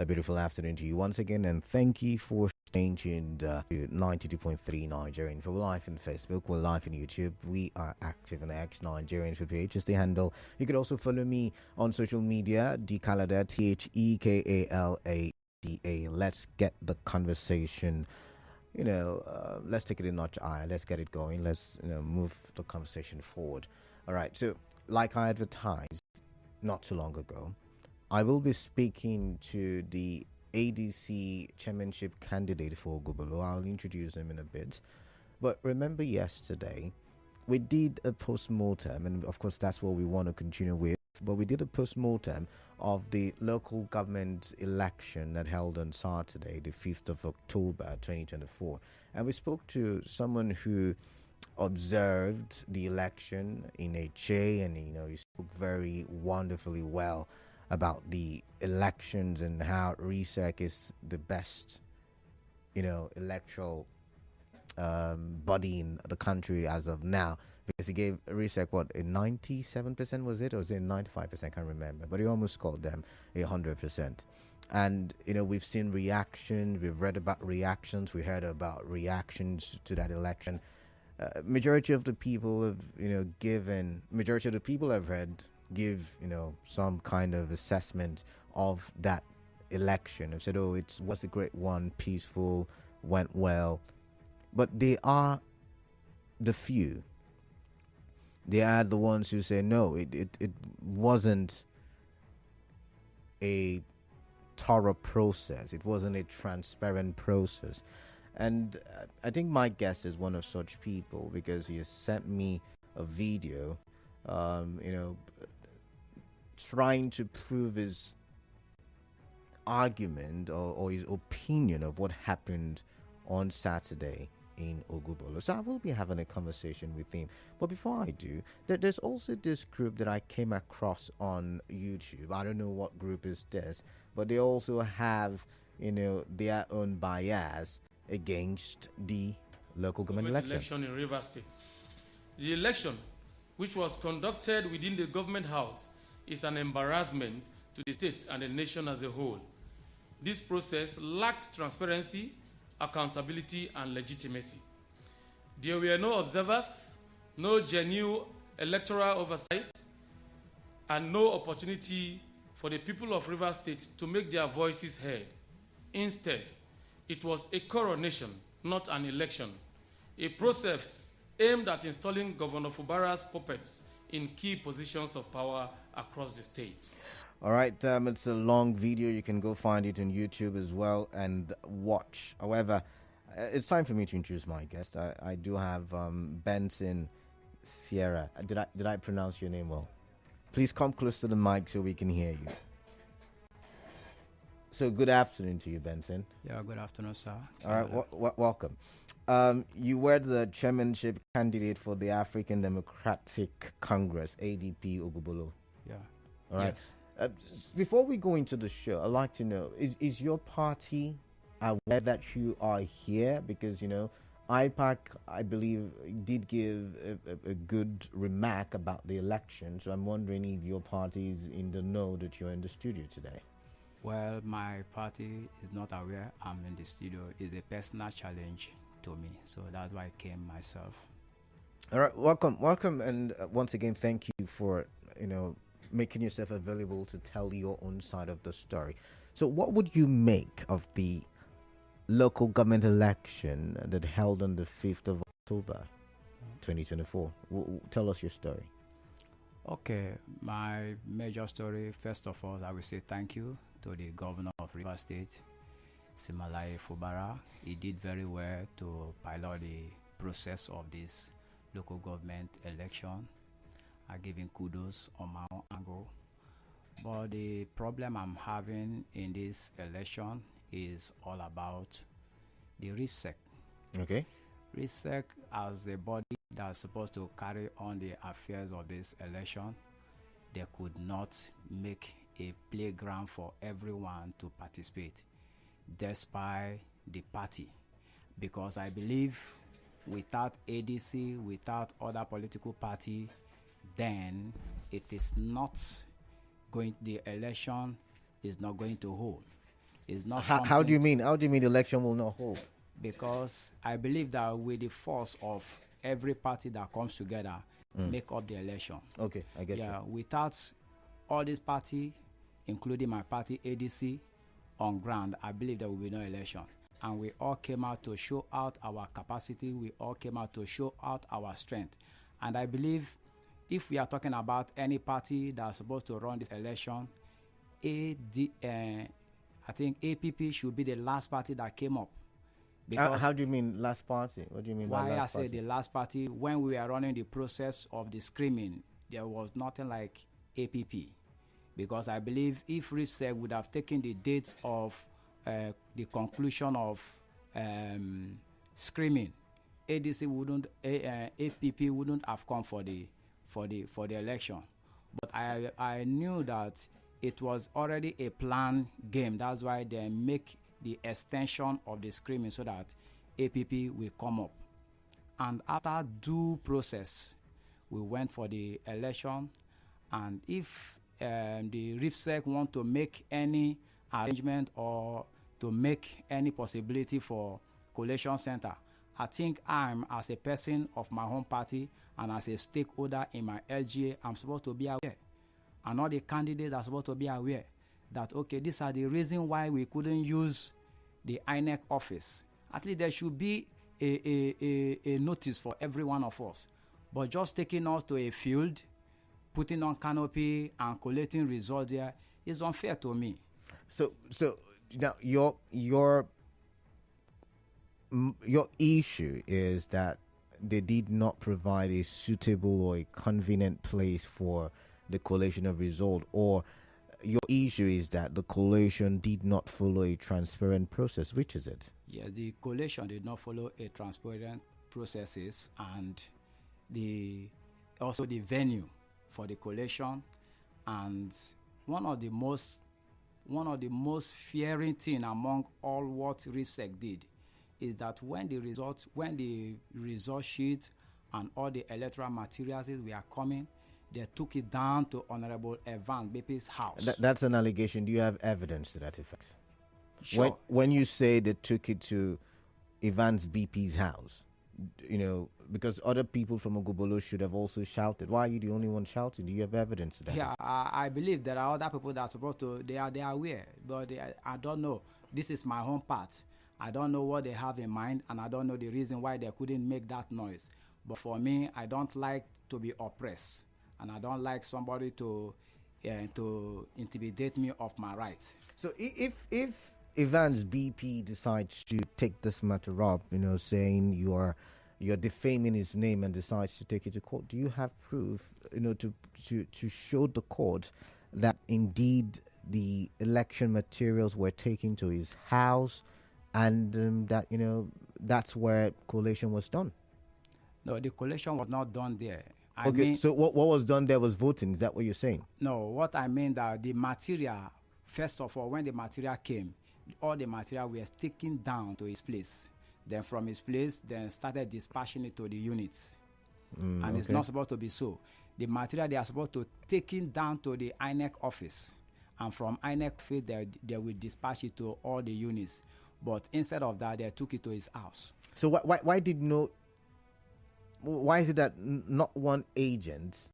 A beautiful afternoon to you once again, and thank you for staying tuned to 92.3 Nigerian. For live on Facebook, we're live on YouTube. We are active on X Nigerian for page, just the handle. You can also follow me on social media, Dkalada, TheKalada. Let's get the conversation. Let's take it a notch higher. Let's get it going. Let's move the conversation forward. All right. So, like I advertised not too long ago, I will be speaking to the ADC chairmanship candidate for Bolo. I'll introduce him in a bit. But remember yesterday, we did a post-mortem, and of course that's what we want to continue with. But we did a post-mortem of the local government election that held on Saturday, the 5th of October, 2024. And we spoke to someone who observed the election in a chair, and he spoke very wonderfully well about the elections and how RESEC is the best electoral body in the country as of now, because he gave RESEC a 97%, was it, or was it 95%? I can't remember, but he almost called them 100%. And we've seen reactions, we've read about reactions, we heard about reactions to that election. Majority of the people have majority of the people I've read give some kind of assessment of that election. I've said, it was a great one, peaceful, went well. But they are the few. They are the ones who say no, it wasn't a thorough process. It wasn't a transparent process. And I think my guest is one of such people, because he has sent me a video trying to prove his argument or his opinion of what happened on Saturday in Bolo. So I will be having a conversation with him. But before I do, there's also this group that I came across on YouTube. I don't know what group is this, but they also have their own bias against the local government election in Rivers State. The election, which was conducted within the government house, is an embarrassment to the state and the nation as a whole. This process lacked transparency, accountability, and legitimacy. There were no observers, no genuine electoral oversight, and no opportunity for the people of Rivers State to make their voices heard. Instead, it was a coronation, not an election, a process aimed at installing Governor Fubara's puppets in key positions of power across the state. All right, it's a long video. You can go find it on YouTube as well and watch. However, it's time for me to introduce my guest. I do have Benson, Siereh. Did I pronounce your name well? Please come close to the mic so we can hear you. So good afternoon to you, Benson. Yeah, good afternoon, sir. All right, welcome. You were the chairmanship candidate for the African Democratic Congress, ADP Bolo. Yeah. All right. Yes. Before we go into the show, I'd like to know, is your party aware that you are here? Because, IPAC, I believe, did give a good remark about the election. So I'm wondering if your party is in the know that you're in the studio today. Well, my party is not aware I'm in the studio. It's a personal challenge to me. So that's why I came myself. All right, welcome. And once again, thank you for, making yourself available to tell your own side of the story. So what would you make of the local government election that held on the 5th of October, 2024? Tell us your story. Okay, my major story, first of all, I will say thank you to the governor of Rivers State, Simalai Fubara. He did very well to pilot the process of this local government election. I give him kudos on my own angle. But the problem I'm having in this election is all about the RESEC. Okay. RESEC, as the body that's supposed to carry on the affairs of this election, they could not make a playground for everyone to participate, despite the party. Because I believe without ADC, without other political party, then it is not going, the election is not going to hold. It's not How do something- you mean? How do you mean the election will not hold? Because I believe that with the force of every party that comes together, make up the election. Okay, I get you. Yeah, without all these party, including my party ADC, on ground, I believe there will be no election. And we all came out to show out our capacity. We all came out to show out our strength. And I believe if we are talking about any party that's supposed to run this election, I think APP should be the last party that came up. Because How do you mean last party? What do you mean by why I last say party? the last party, when we were running the process of the screening, there was nothing like APP. Because I believe if RIFSEC would have taken the dates of the conclusion of screening, ADC wouldn't, APP wouldn't have come for the election. But I knew that it was already a planned game. That's why they make the extension of the screening so that APP will come up. And after due process, we went for the election. And if the RIFSEC want to make any arrangement or to make any possibility for collation center, I think I'm, as a person of my home party and as a stakeholder in my LGA, I'm supposed to be aware. And all the candidates are supposed to be aware that, okay, these are the reasons why we couldn't use the INEC office. At least there should be a notice for every one of us. But just taking us to a field, putting on canopy and collating results there is unfair to me. So now your issue is that they did not provide a suitable or a convenient place for the collation of result, or your issue is that the collation did not follow a transparent process. Which is it? Yes, the collation did not follow a transparent processes, and also the venue for the collation. And one of the most fearing thing among all what RIFSEC did is that when the result sheet and all the electoral materials were coming, they took it down to Honorable Evan Bepe's house. That's an allegation. Do you have evidence to that effect? Sure. When you say they took it to Evans BP's house, because other people from Bolo should have also shouted. Why are you the only one shouting? Do you have evidence to that? Yeah, I believe there are other people that are supposed to, they are aware, but I don't know. This is my home part. I don't know what they have in mind, and I don't know the reason why they couldn't make that noise. But for me, I don't like to be oppressed, and I don't like somebody to intimidate me of my rights. So if Evans BP decides to take this matter up, saying you're defaming his name and decides to take it to court, do you have proof, to show the court that indeed the election materials were taken to his house and that, that's where collation was done? No, the collation was not done there. So what was done there was voting. Is that what you're saying? No, what I mean that the material, first of all, when the material came, all the material was taken down to his place. Then from his place, then started dispatching it to the units. And it's not supposed to be so. The material, they are supposed to take it down to the INEC office. And from INEC office, they will dispatch it to all the units. But instead of that, they took it to his house. So why is it that not one agent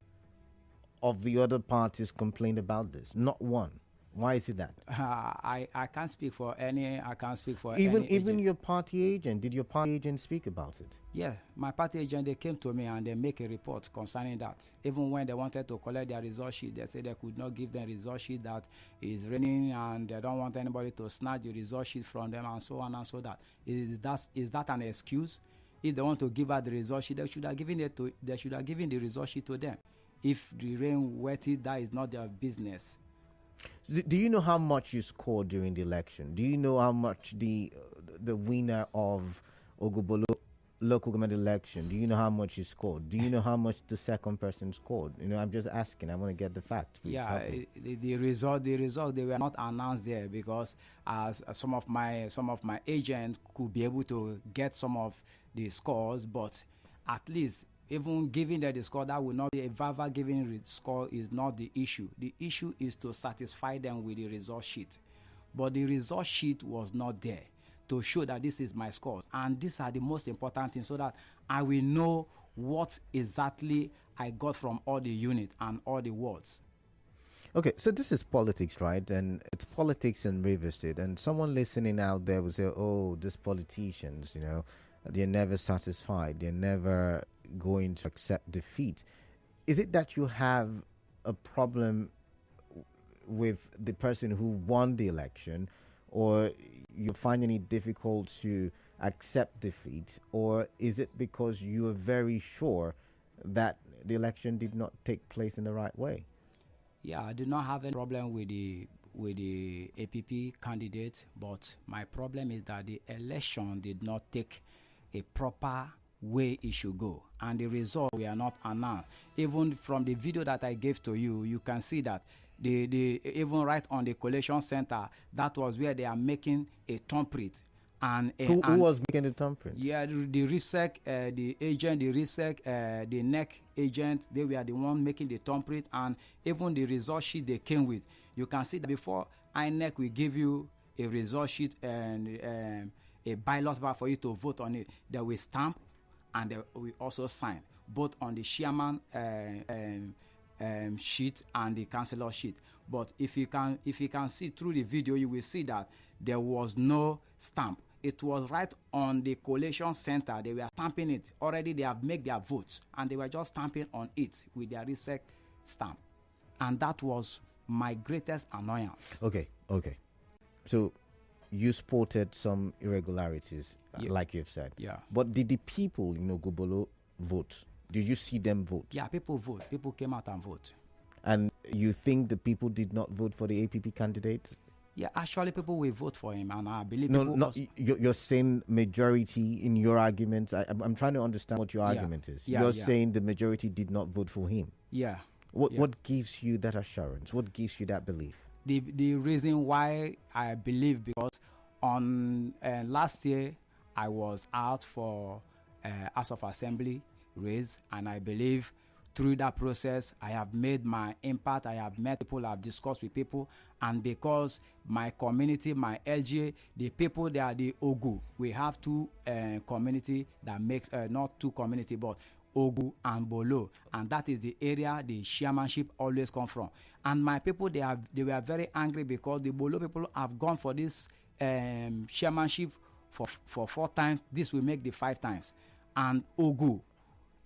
of the other parties complained about this? Not one. Why is it that? I can't speak for any. I can't speak for even any agent. your party agent. Did your party agent speak about it? Yeah, my party agent, they came to me and they make a report concerning that. Even when they wanted to collect their result sheet, they said they could not give them result sheet, that is raining and they don't want anybody to snatch the result sheet from them, and so on and so that. Is that an excuse? If they want to give out the result sheet, they should have given the result sheet to them. If the rain wetted, that is not their business. Do you know how much you scored during the election? Do you know how much the winner of Ogobolo local government election, do you know how much he scored? Do you know how much the second person scored? I'm just asking. I want to get the fact. Please the result, they were not announced there because as some of my agents could be able to get some of the scores, but at least even giving them the score, that will not be a verbal giving score is not the issue. The issue is to satisfy them with the result sheet. but the result sheet was not there to show that this is my scores. And these are the most important things, so that I will know what exactly I got from all the units and all the wards. Okay, so this is politics, right? And it's politics in Rivers State. And someone listening out there will say, oh, these politicians, they're never satisfied. They're never going to accept defeat. Is it that you have a problem with the person who won the election, or you're finding it difficult to accept defeat, or is it because you are very sure that the election did not take place in the right way? Yeah, I do not have any problem with the APP candidate, but my problem is that the election did not take a proper way it should go, and the result we are not announced. Even from the video that I gave to you, you can see that the even right on the collation center, that was where they are making a thumbprint. And who was making the thumbprint? Yeah, the RIFSEC, the agent, the RIFSEC, the NEC agent, they were the one making the thumbprint, and even the result sheet they came with. You can see that before INEC will give you a result sheet and a ballot paper for you to vote on it, they will stamp and they will also sign, both on the chairman sheet and the councillor sheet. But if you can see through the video, you will see that there was no stamp. It was right on the collation center. They were stamping it. Already they have made their votes, and they were just stamping on it with their RIFSEC stamp. And that was my greatest annoyance. Okay. So you spotted some irregularities, like you've said. Yeah. But did the people in Bolo vote? Did you see them vote? Yeah, people vote. People came out and vote. And you think the people did not vote for the APP candidate? Yeah, actually, people will vote for him, and I believe you're saying majority in your argument. I'm trying to understand what your argument is. You're saying the majority did not vote for him. Yeah. What gives you that assurance? What gives you that belief? The reason why I believe, because on last year I was out for House of Assembly race, and I believe through that process I have made my impact. I have met people, I have discussed with people, and because my community, my LGA, the people, they are the Ogu. We have two community that makes not two community, but Ogu and Bolo, and that is the area the chairmanship always come from. And my people, they were very angry because the Bolo people have gone for this chairmanship for 4 times. This will make the 5 times, and Ogu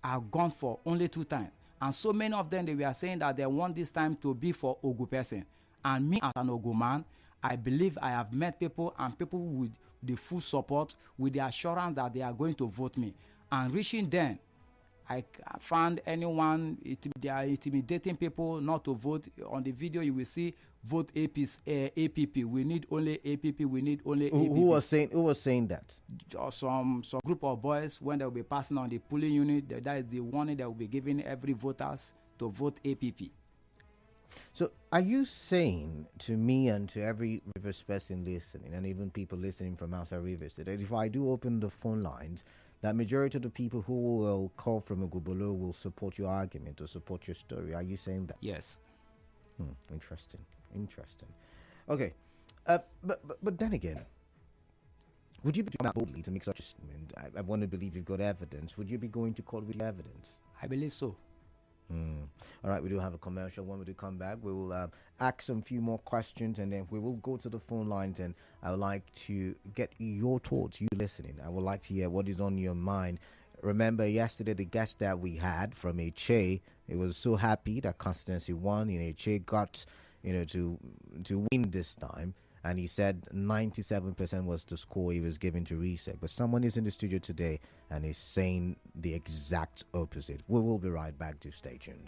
have gone for only 2 times. And so many of them, they were saying that they want this time to be for Ogu person. And me as an Ogu man, I believe I have met people, and people with the full support, with the assurance that they are going to vote me. And reaching them, I found anyone, they are intimidating people not to vote. On the video, you will see vote APP. We need only APP. We need only APP. Who was saying that? Some group of boys, when they will be passing on the polling unit, that is the warning that will be giving every voters to vote APP. So are you saying to me and to every Rivers person listening, and even people listening from outside Rivers, that if I do open the phone lines, that majority of the people who will call from Ogubolo will support your argument or support your story? Are you saying that? Yes. Interesting. Okay. But then again, would you be doing that boldly to make such a statement? I want to believe you've got evidence. Would you be going to court with evidence? I believe so. All right, we do have a commercial. When we do come back, we will ask some few more questions, and then we will go to the phone lines, and I would like to get your thoughts, you listening. I would like to hear what is on your mind. Remember yesterday the guest that we had from Eche, he was so happy that constituency won, Eche got to win this time, and he said 97% was the score he was giving to RIFSEC. But someone is in the studio today and is saying the exact opposite. We will be right back. To stay tuned.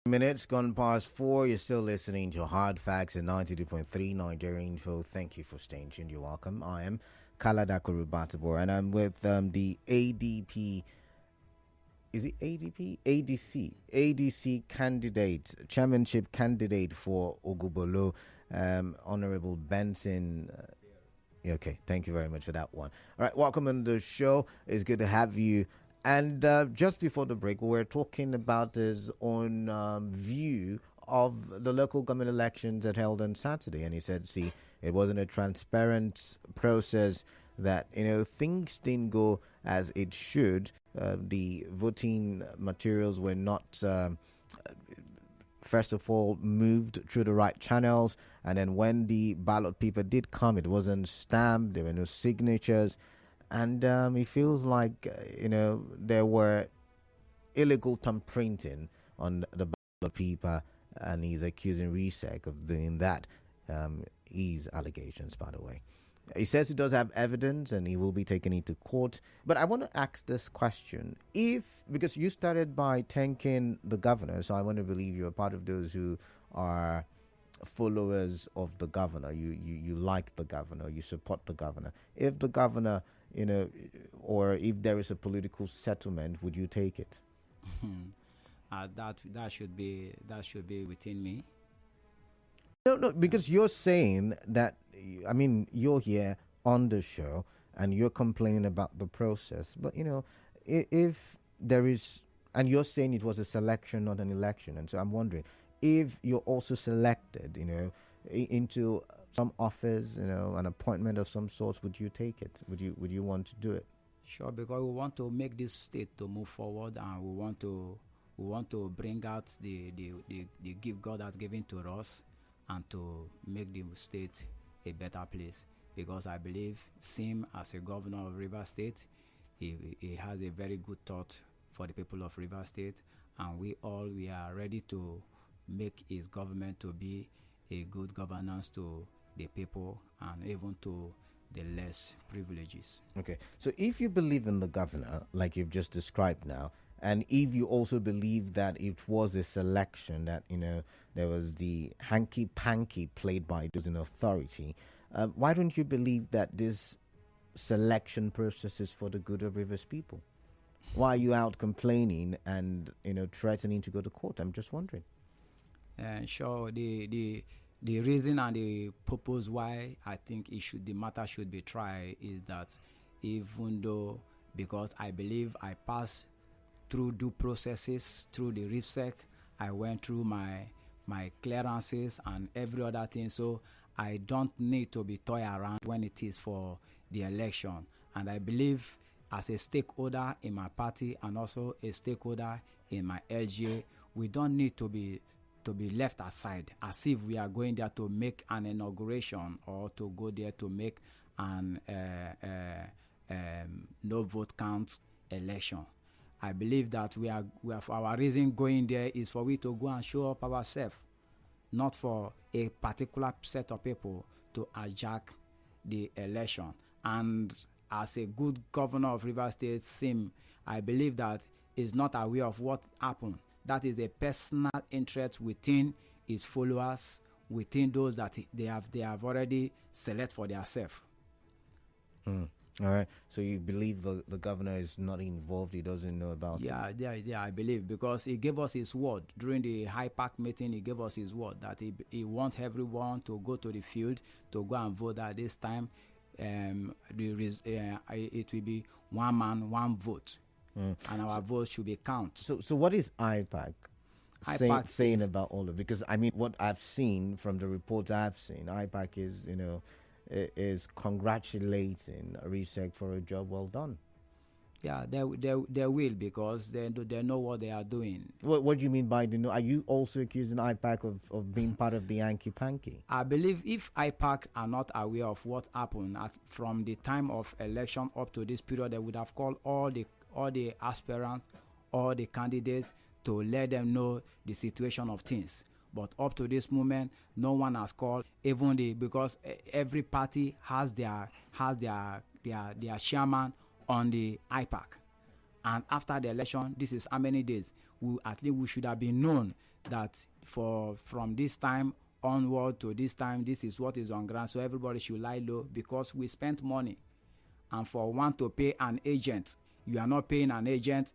Minutes gone past 4. You're still listening to Hard Facts in 92.3 Nigeria Info. Thank you for staying tuned. You're welcome. I am Kaladaku Rubatibor, and I'm with the ADP. Is it ADP? ADC candidate, chairmanship candidate for Bolo, Honorable Benson. Okay, thank you very much for that one. All right, welcome on the show. It's good to have you. And just before the break, we were talking about his own view of the local government elections that held on Saturday. And he said, see, it wasn't a transparent process, that, things didn't go as it should. The voting materials were not, first of all, moved through the right channels. And then when the ballot paper did come, it wasn't stamped. There were no signatures. And it feels like, there were illegal thumb printing on the ballot paper, and he's accusing RESEC of doing that. His allegations, by the way. He says he does have evidence and he will be taking it to court. But I want to ask this question. Because you started by thanking the governor, so I want to believe you're part of those who are followers of the governor. You like the governor, you support the governor. If the governor, or if there is a political settlement, would you take it? That should be within me. No, because you're saying that, you're here on the show and you're complaining about the process. But, if there is, and you're saying it was a selection, not an election. And so I'm wondering, if you're also selected, into some office, an appointment of some sort, would you take it? Would you want to do it? Sure, because we want to make this state to move forward, and we want to bring out the gift God has given to us, and to make the state a better place. Because I believe Sim, as a governor of Rivers State, he has a very good thought for the people of Rivers State, and we are ready to make his government to be a good governance to the people and even to the less privileges. Okay, so if you believe in the governor, like you've just described now, and if you also believe that it was a selection, that, there was the hanky-panky played by those in authority, why don't you believe that this selection process is for the good of Rivers people? Why are you out complaining and, threatening to go to court? I'm just wondering. Sure, the reason and the purpose why I think the matter should be tried is that, even though, because I believe I passed through due processes, through the RIFSEC, I went through my clearances and every other thing, so I don't need to be toyed around when it is for the election. And I believe, as a stakeholder in my party and also a stakeholder in my LGA, we don't need to be left aside as if we are going there to make an inauguration or to go there to make an no vote count election. I believe that we have our reason going there is for we to go and show up ourselves, not for a particular set of people to hijack the election. And as a good governor of Rivers State, Sim, I believe that is not aware of what happened. That is a personal interest within his followers, within those that they have already select for themselves. All right. So you believe the governor is not involved? He doesn't know about it? Yeah, I believe, because he gave us his word during the High Park meeting. He gave us his word that he wants everyone to go to the field to go and vote. At this time, it will be one man, one vote, and our vote should be counted. So what is IPAC saying about all of it? Because what I've seen from the reports I've seen, IPAC is congratulating RESEC for a job well done. Yeah, they will, because they know what they are doing. What do you mean by know? Are you also accusing IPAC of being part of the Yankee Panky? I believe if IPAC are not aware of what happened from the time of election up to this period, they would have called all the aspirants, all the candidates, to let them know the situation of things. But up to this moment, no one has called, because every party has their chairman on the IPAC. And after the election, this is how many days? At least we should have been known that from this time onward to this time, this is what is on ground, so everybody should lie low, because we spent money. And for one to pay an agent, you are not paying an agent.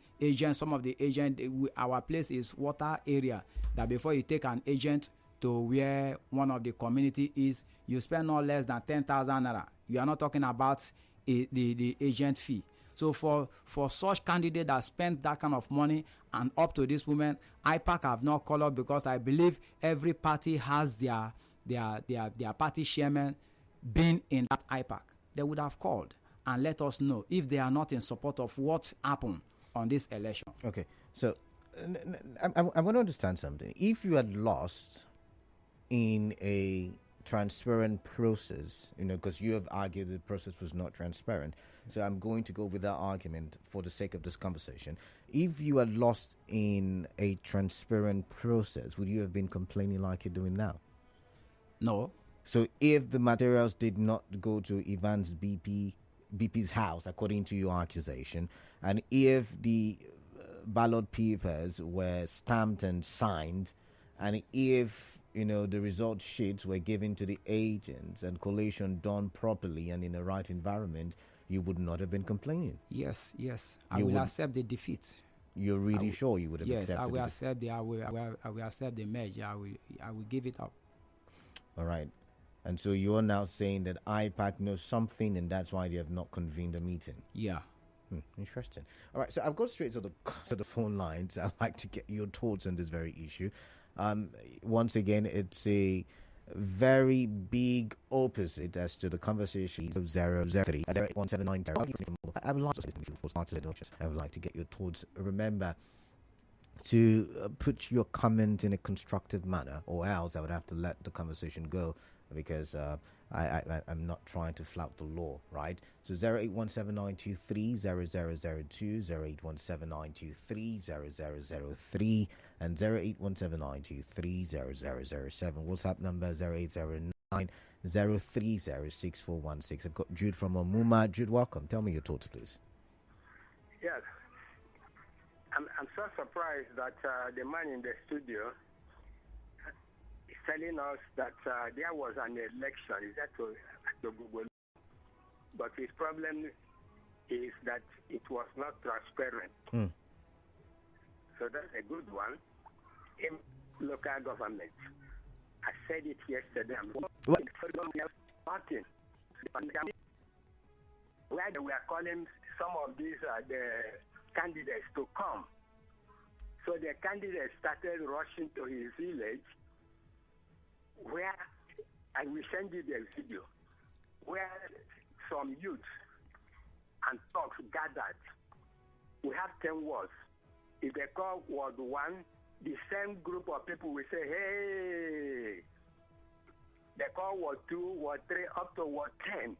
Some of the agent, our place is water area, that before you take an agent to where one of the community is, you spend no less than 10,000 naira. You are not talking about the agent fee. So for such candidate that spent that kind of money, and up to this moment, IPAC have not called up, because I believe every party has their party chairman being in that IPAC. They would have called and let us know if they are not in support of what happened on this election. Okay, so I want to understand something. If you had lost in a transparent process, because you have argued the process was not transparent, so I'm going to go with that argument for the sake of this conversation. If you had lost in a transparent process, would you have been complaining like you're doing now? No. So if the materials did not go to Ivan's BP's house, according to your accusation, and if the ballot papers were stamped and signed, and if the result sheets were given to the agents and collation done properly and in the right environment, you would not have been complaining. Yes. I will accept the defeat. You're really sure you would have accepted it? Yes, I will accept the merge. I will give it up. All right. And so you're now saying that IPAC knows something, and that's why they have not convened a meeting. Yeah. Interesting. All right, so I've got straight to the phone lines. I'd like to get your thoughts on this very issue. Once again, it's a very big opposite as to the conversation of 003 08179. I would like to get your thoughts. Remember to put your comment in a constructive manner, or else I would have to let the conversation go, because I'm not trying to flout the law, right? So 08179230002, 08179230003, and 08179230007. WhatsApp number 0809030646. I've got Jude from Omuma. Jude, welcome. Tell me your thoughts, please. Yes. I'm so surprised that the man in the studio is telling us that there was an election. Is that to Google? But his problem is that it was not transparent. So that's a good one. In local government, I said it yesterday. Where they were calling some of these the candidates to come. So the candidates started rushing to his village, where, and we send you the video, where some youth and thugs gathered. We have 10 words. If they call word 1, the same group of people will say, hey. They call word 2, word 3, up to word 10.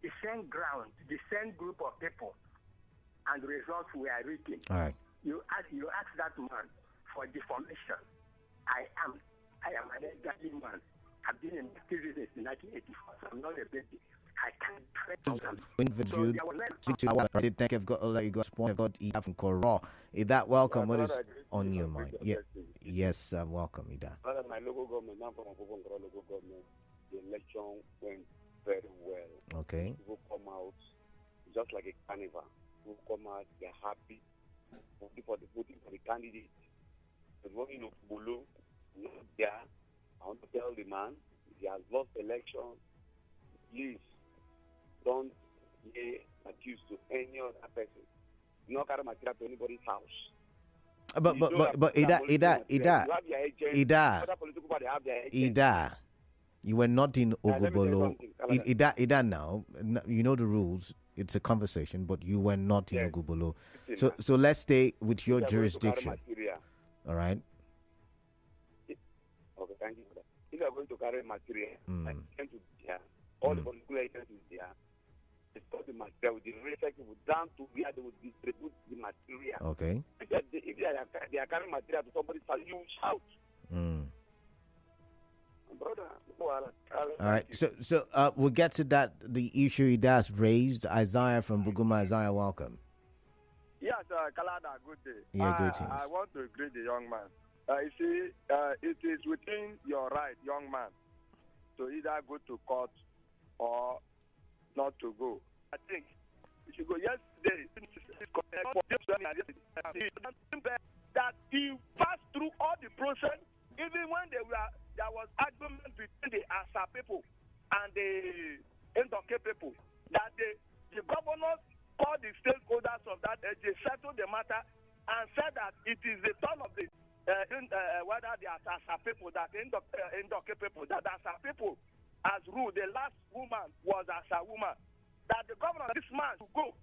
The same ground, the same group of people. And the results we are reading. All right. You ask that man for deformation. I am an elderly man. I've been in activities in 1984, so I'm not a baby. I can't train. Thank you. I've got all that you got. I've got Ida from Koro. Ida, welcome. What is on your mind? Yeah. Yes, welcome, Ida. My local government, now from local government, the election went very well. Okay. People come out just like a carnival. People come out, they're happy, voting for the candidate. But when Bolo, not there, I want to tell the man, if he has lost election, please don't be accused to any other person. Do not carry material to anybody's house. But Ida, you were not in Ogobolo. Ida, now you know the rules. It's a conversation, but you were not in Ogobolo. So let's stay with your jurisdiction. All right. Okay, thank you for that. If you are going to carry material, like to there, all the political agents is there. They store the material with the research down to where they will distribute the material. Okay. If they are carrying material to somebody's house, you shout. Brother, all right. So we'll get to that. The issue he does raised. Isaiah from Buguma. Isaiah, welcome. Yes, Kalada, good day. Yeah, greetings. I want to greet the young man. You see, it is within your right, young man, to either go to court or not to go. I think you should go. Yesterday, that he passed through all the process, even when there was argument between the ASA people and the Ndoke people, that the governors called the stakeholders of that, they settled the matter and said that it is the turn of the whether the ASA people, that Ndoke people, that ASA people as ruled. The last woman was ASA woman. That the governor, this man, to go.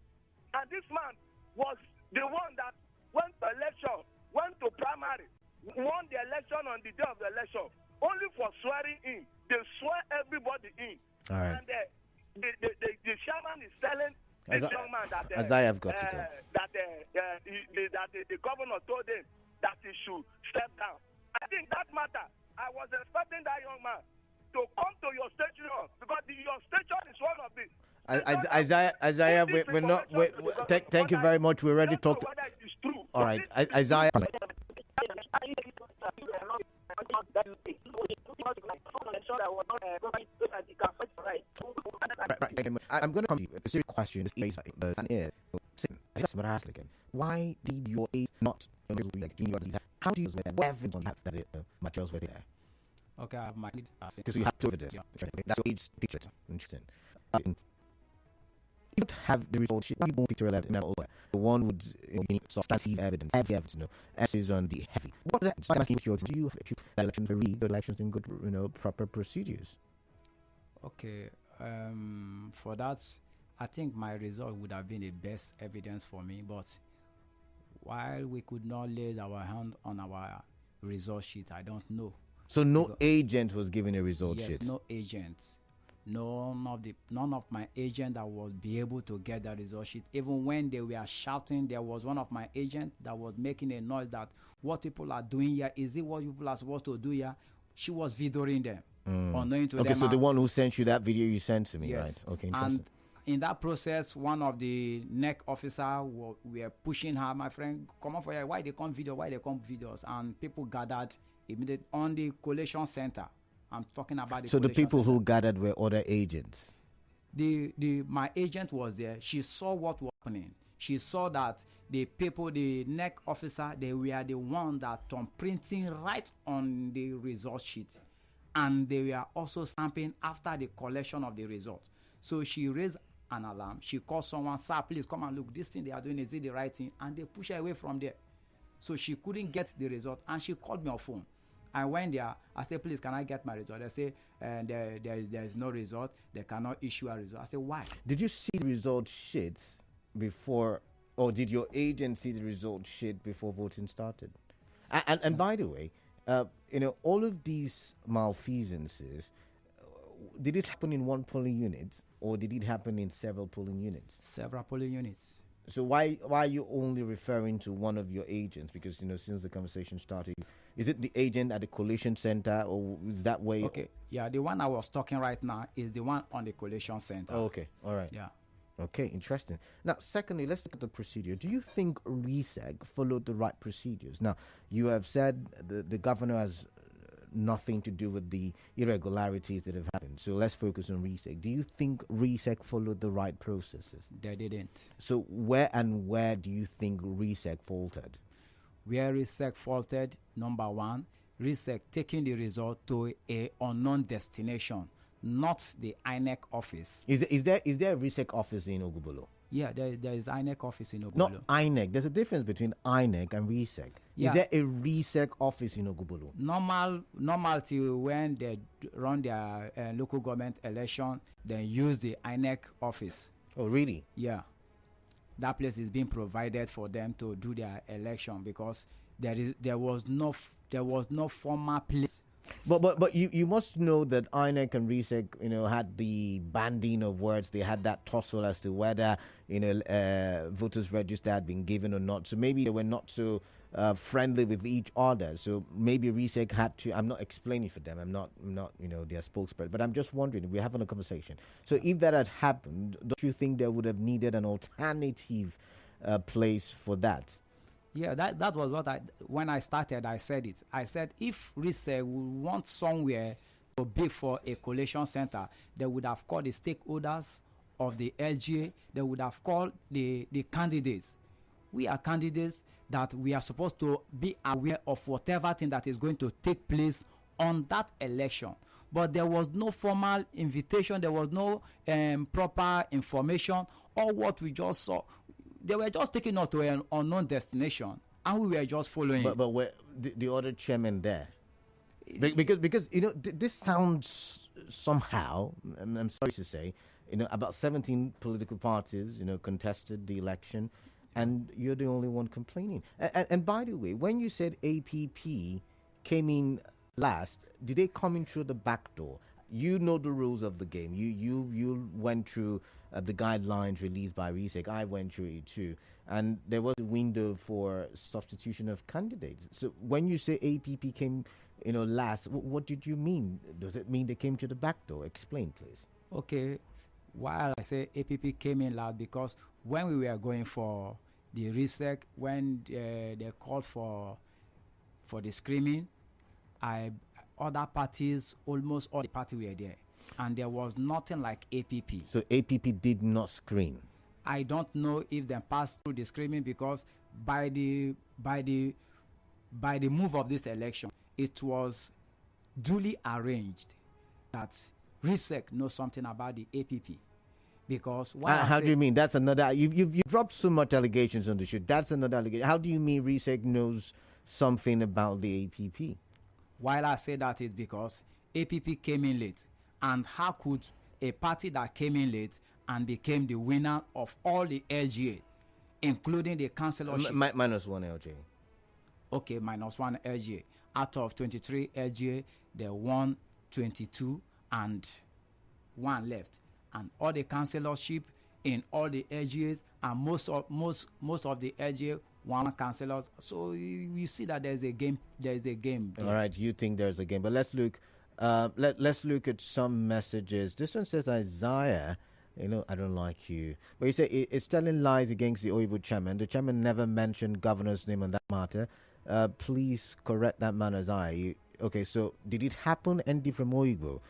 And this man was the one that went to election, went to primary, won the election on the day of the election, only for swearing in. They swear everybody in. All right. And the chairman is telling this young man that as I have got to go. That the governor told him that he should step down. I think that matter, I was expecting that young man to come to your station because your station is one of the. Isaiah, we're not. Thank you very much. We already talked. All right, Isaiah. I'm going to come to you. A serious question. Why did your age not? How do you evidence that materials were there? Okay, I have my because you have two evidence. Yeah. That's your age picture. Interesting. You don't have the result sheet. You won't picture level. The one would substantive evidence, heavy evidence, essays on the heavy. What is that? Do you elections read elections in good, proper procedures? Okay. For that, I think my result would have been the best evidence for me. But while we could not lay our hand on our result sheet, I don't know. So no agent was given a result sheet? Yes, no agent. None of my agent that was be able to get the result sheet. Even when they were shouting, there was one of my agents that was making a noise that what people are doing here, is it what people are supposed to do here? She was videoing them. Unknowing to them. Okay, so the one who sent you that video you sent to me, yes. Right? Okay, interesting. And in that process, one of the NEC officer were pushing her, my friend, come on for here, why they come videos? And people gathered immediately on the collation center. I'm talking about the. So the people who gathered were other agents. My agent was there. She saw what was happening. She saw that the people, the NEC officer, they were the one that printing right on the result sheet, and they were also stamping after the collection of the result. So she raised an alarm. She called someone, sir, please come and look. This thing they are doing, is it the right thing? And they push her away from there. So she couldn't get the result, and she called me on phone. I went there. I said, please, can I get my result? They say, there is no result. They cannot issue a result. I said, why? Did you see the result sheets before, or did your agent see the result sheet before voting started? And by the way, all of these malfeasances, did it happen in one polling unit, or did it happen in several polling units? Several polling units. So why are you only referring to one of your agents? Because since the conversation started, is it the agent at the collation center, or is that way? Okay, yeah, the one I was talking right now is the one on the collation center. Oh, okay, all right. Yeah. Okay, interesting. Now, secondly, let's look at the procedure. Do you think RESEC followed the right procedures? Now, you have said the governor has nothing to do with the irregularities that have happened. So let's focus on RESEC. Do you think RESEC followed the right processes? They didn't. So where do you think RESEC faltered? Where RESEC faltered, number one, RESEC taking the result to a unknown destination, not the INEC office. Is there a RESEC office in Ogubolo? Yeah, there is INEC office in Ogubolo. Not INEC. There's a difference between INEC and RESEC. Yeah. Is there a RESEC office in Ogubolo? Normal till when they run their local government election, they use the INEC office. Oh, really? Yeah. That place is being provided for them to do their election because there was no formal place. But you must know that INEC and RESEC, had the banding of words. They had that tussle as to whether, voters register had been given or not. So maybe they were not so friendly with each other. So maybe RESEC had to. I'm not explaining for them. I'm not their spokesperson. But I'm just wondering. We're having a conversation. So if that had happened, don't you think they would have needed an alternative place for that? Yeah, that was what when I started, I said it. I said if RISEC would want somewhere to bid for a collation center, they would have called the stakeholders of the LGA, they would have called the candidates. We are candidates that we are supposed to be aware of whatever thing that is going to take place on that election. But there was no formal invitation, there was no proper information. All what we just saw, they were just taking us to an unknown destination, and we were just following. But where the other chairman there? Because this sounds somehow, I'm sorry to say, about 17 political parties contested the election, and you're the only one complaining. And by the way, when you said APP came in last, did they come in through the back door? You know the rules of the game. You went through the guidelines released by RISEC. I went through it too, and there was a window for substitution of candidates. So when you say APP came, last, what did you mean? Does it mean they came to the back door? Explain, please. Okay, while I say APP came in last, because when we were going for the RISEC, when they called for the screening, other parties, almost all the parties were there, and there was nothing like APP. So APP did not screen. I don't know if they passed through the screening, because by the move of this election, it was duly arranged that RISEC knows something about the APP. Because how do you mean? That's another. You've dropped so much allegations on the show. That's another allegation. How do you mean RISEC knows something about the APP? While I say that, is because APP came in late, and how could a party that came in late and became the winner of all the LGA, including the councillorship? Minus one LGA. Okay, minus one LGA. Out of 23 LGA, they won 22 and one left. And all the councillorship in all the LGAs, and most of the LGA one councillors. So you see that there's a game. There's a game there. All right, you think there's a game, but let's look. Let's look at some messages. This one says, Isaiah, I don't like you. But you say it's telling lies against the Oyibo chairman. The chairman never mentioned governor's name on that matter. Please correct that man, Isaiah. Okay, so did it happen? Andy from Oyibo.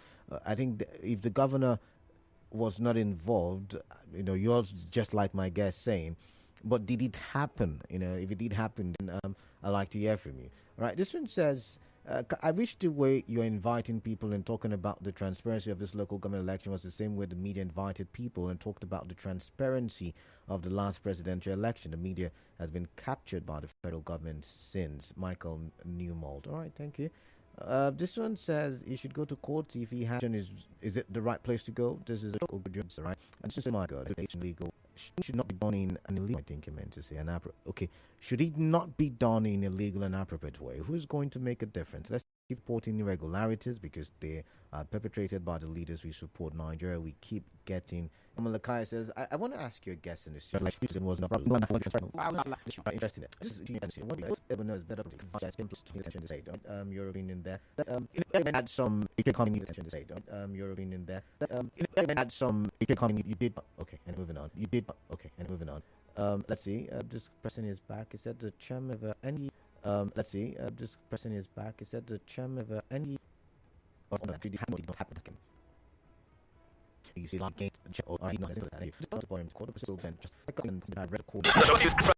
I think if the governor was not involved, you're just like my guest saying, but did it happen? If it did happen, then I'd like to hear from you. All right, this one says, I wish the way you're inviting people and talking about the transparency of this local government election was the same way the media invited people and talked about the transparency of the last presidential election. The media has been captured by the federal government since. Michael Newmold. All right, thank you. This one says you should go to court if he has. Is it the right place to go? This is a good right? And this is my God. It's illegal. Should not be done in an illegal. I think you meant to say okay. Should it not be done in a legal and appropriate way? Who's going to make a difference? Let's keep reporting irregularities because they are perpetrated by the leaders we support. Nigeria, we keep getting. Malakai says, I want to ask you a guest in this. Was not interesting. This is everyone knows better. Your opinion there. Add some economy attention to say. Your opinion there. Add some economy. You did okay, and moving on. You did okay, and moving on. Let's see. This person is back. He said the chairman of any. Let's see. This person is back. He said the chairman of any. Did not happen again. You see, like, or not, just not to bore him to call the just